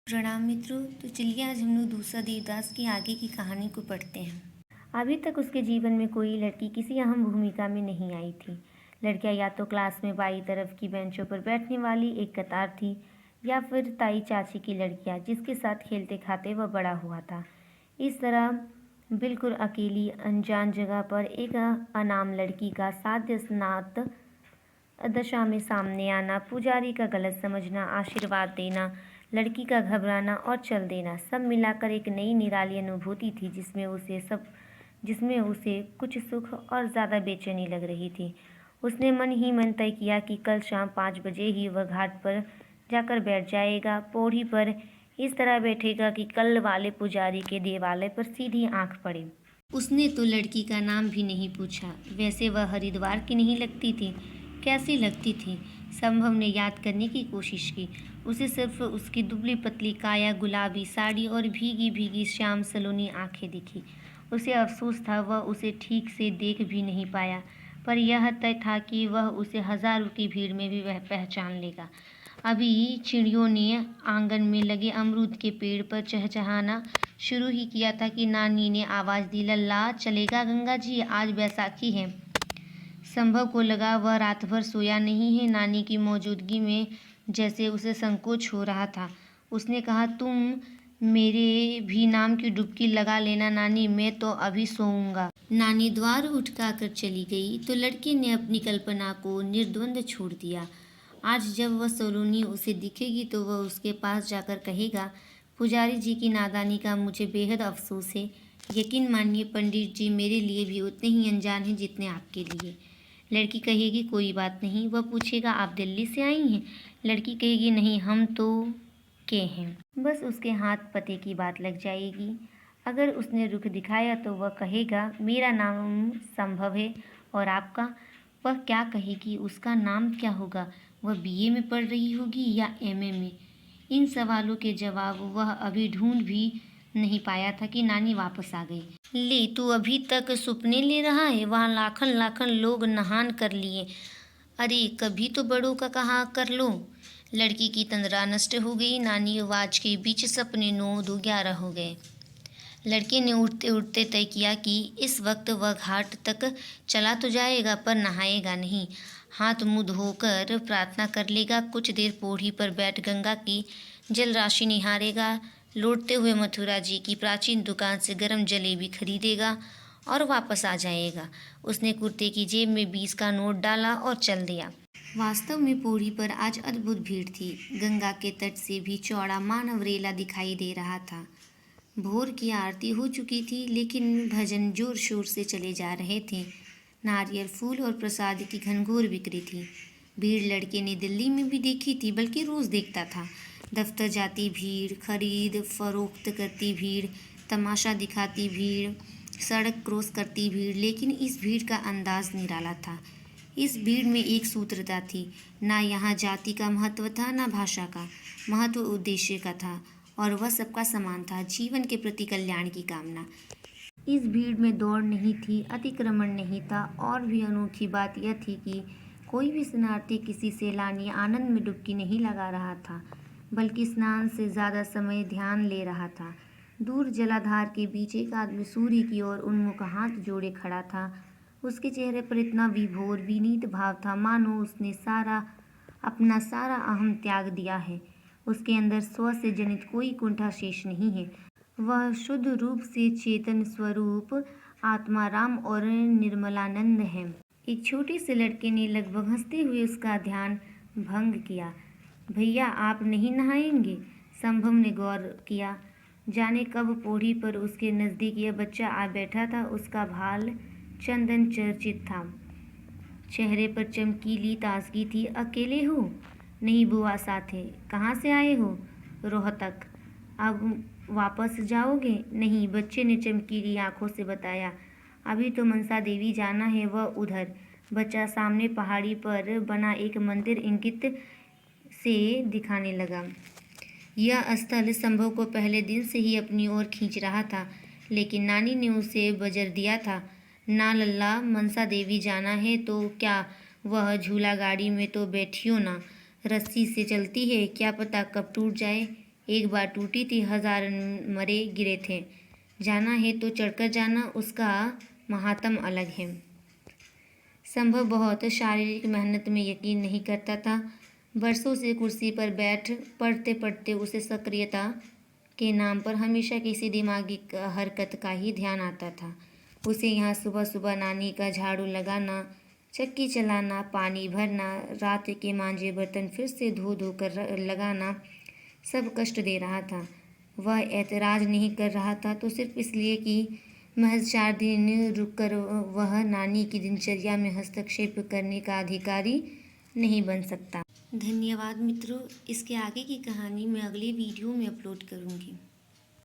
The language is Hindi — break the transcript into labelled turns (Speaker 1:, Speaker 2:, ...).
Speaker 1: प्रणाम मित्रों। तो चलिए आज हम लोग दूसरा देवदास की आगे की कहानी को पढ़ते हैं। अभी तक उसके जीवन में कोई लड़की किसी अहम भूमिका में नहीं आई थी। लड़कियां या तो क्लास में बाईं तरफ की बेंचों पर बैठने वाली एक कतार थी, या फिर ताई चाची की लड़कियां जिसके साथ खेलते खाते वह बड़ा हुआ था। इस तरह बिल्कुल अकेली अनजान जगह पर एक अनाम लड़की का साध्य स्नात दशा में सामने आना, पुजारी का गलत समझना, आशीर्वाद देना, लड़की का घबराना और चल देना, सब मिलाकर एक नई निराली अनुभूति थी जिसमें उसे कुछ सुख और ज़्यादा बेचैनी लग रही थी। उसने मन ही मन तय किया कि कल शाम 5 बजे ही वह घाट पर जाकर बैठ जाएगा। पौड़ी पर इस तरह बैठेगा कि कल वाले पुजारी के देवालय पर सीधी आंख पड़े। उसने तो लड़की का नाम भी नहीं पूछा। वैसे वह हरिद्वार की नहीं लगती थी। कैसी लगती थी? संभव ने याद करने की कोशिश की। उसे सिर्फ उसकी दुबली पतली काया, गुलाबी साड़ी और भीगी भीगी श्याम सलोनी आंखें दिखी। उसे अफसोस था वह उसे ठीक से देख भी नहीं पाया, पर यह तय था कि वह उसे हजारों की भीड़ में भी वह पहचान लेगा। अभी चिड़ियों ने आंगन में लगे अमरूद के पेड़ पर चहचहाना शुरू ही किया था कि नानी ने आवाज़ दी, लल्ला चलेगा गंगा जी, आज बैसाखी है। संभव को लगा वह रात भर सोया नहीं है। नानी की मौजूदगी में जैसे उसे संकोच हो रहा था। उसने कहा, तुम मेरे भी नाम की डुबकी लगा लेना नानी, मैं तो अभी सोऊंगा। नानी द्वार उठका कर चली गई तो लड़की ने अपनी कल्पना को निर्द्वंद छोड़ दिया। आज जब वह सलोनी उसे दिखेगी तो वह उसके पास जाकर कहेगा, पुजारी जी की नादानी का मुझे बेहद अफसोस है। यकीन मानिए पंडित जी मेरे लिए भी उतने ही अनजान हैं जितने आपके लिए। लड़की कहेगी, कोई बात नहीं। वह पूछेगा, आप दिल्ली से आई हैं? लड़की कहेगी, नहीं, हम तो के हैं। बस उसके हाथ पते की बात लग जाएगी। अगर उसने रुख दिखाया तो वह कहेगा, मेरा नाम संभव है और आपका? वह क्या कहेगी? उसका नाम क्या होगा? वह बीए में पढ़ रही होगी या एमए में? इन सवालों के जवाब वह अभी ढूंढ भी नहीं पाया था कि नानी वापस आ गई। ले, तू अभी तक सुपने ले रहा है? वहाँ लाखन लाखन लोग नहान कर लिए। अरे कभी तो बड़ों का कहा कर लो। लड़की की तंद्रा नष्ट हो गई। नानी आवाज के बीच सपने 9-11 हो गए। लड़के ने उठते उठते तय किया कि इस वक्त वह घाट तक चला तो जाएगा पर नहाएगा नहीं। हाथ मुंह धोकर प्रार्थना कर लेगा। कुछ देर पौड़ी पर बैठ गंगा की जल राशि निहारेगा। लौटते हुए मथुरा जी की प्राचीन दुकान से गर्म जलेबी खरीदेगा और वापस आ जाएगा। उसने कुर्ते की जेब में 20 का नोट डाला और चल दिया। वास्तव में पौड़ी पर आज अद्भुत भीड़ थी। गंगा के तट से भी चौड़ा मानव रेला दिखाई दे रहा था। भोर की आरती हो चुकी थी, लेकिन भजन जोर शोर से चले जा रहे थे। नारियल, फूल और प्रसाद की घनघोर बिक्री थी। भीड़ लड़के ने दिल्ली में भी देखी थी, बल्कि रोज देखता था। दफ्तर जाती भीड़, खरीद फरोख्त करती भीड़, तमाशा दिखाती भीड़, सड़क क्रॉस करती भीड़। लेकिन इस भीड़ का अंदाज निराला था। इस भीड़ में एक सूत्रता थी। ना यहाँ जाति का महत्व था, ना भाषा का। महत्व उद्देश्य का था और वह सबका समान था, जीवन के प्रति कल्याण की कामना। इस भीड़ में दौड़ नहीं थी, अतिक्रमण नहीं था, और भी अनोखी बात यह थी कि कोई भी स्नानार्थी किसी सैलानी आनंद में डुबकी नहीं लगा रहा था, बल्कि स्नान से ज़्यादा समय ध्यान ले रहा था। दूर जलाधार के बीच एक आदमी सूर्य की ओर उन्मुख हाथ जोड़े खड़ा था। उसके चेहरे पर इतना विभोर विनीत भाव था, मानो उसने अपना सारा अहम त्याग दिया है। उसके अंदर स्व से जनित कोई कुंठा शेष नहीं है। वह शुद्ध रूप से चेतन स्वरूप आत्माराम और निर्मलानंद है। एक छोटे से लड़के ने लगभग हंसते हुए उसका ध्यान भंग किया। भैया आप नहीं नहाएंगे? संभव ने गौर किया। जाने कब पौड़ी पर उसके नज़दीक यह बच्चा आ बैठा था। उसका भाल चंदन चर्चित था, चेहरे पर चमकीली ताजगी थी। अकेले हो? नहीं बुआ साथ है। कहाँ से आए हो? रोहतक। अब वापस जाओगे? नहीं, बच्चे ने चमकीली आंखों से बताया। अभी तो मनसा देवी जाना है, वह उधर। बच्चा सामने पहाड़ी पर बना एक मंदिर इंगित से दिखाने लगा। यह स्थल संभव को पहले दिन से ही अपनी ओर खींच रहा था, लेकिन नानी ने उसे बजर दिया था, ना लल्ला, मनसा देवी जाना है तो क्या वह झूला गाड़ी में तो बैठियो ना, रस्सी से चलती है, क्या पता कब टूट जाए। एक बार टूटी थी, हजार मरे गिरे थे। जाना है तो चढ़कर जाना, उसका महात्म अलग है। संभव बहुत शारीरिक मेहनत में यकीन नहीं करता था। बरसों से कुर्सी पर बैठ पढ़ते पढ़ते उसे सक्रियता के नाम पर हमेशा किसी दिमागी हरकत का ही ध्यान आता था। उसे यहाँ सुबह सुबह नानी का झाड़ू लगाना, चक्की चलाना, पानी भरना, रात के मांजे बर्तन फिर से धो धो कर लगाना सब कष्ट दे रहा था। वह ऐतराज़ नहीं कर रहा था तो सिर्फ इसलिए कि महज 4 दिन रुककर वह नानी की दिनचर्या में हस्तक्षेप करने का अधिकारी नहीं बन सकता। धन्यवाद मित्रों। इसके आगे की कहानी मैं अगले वीडियो में अपलोड करूँगी।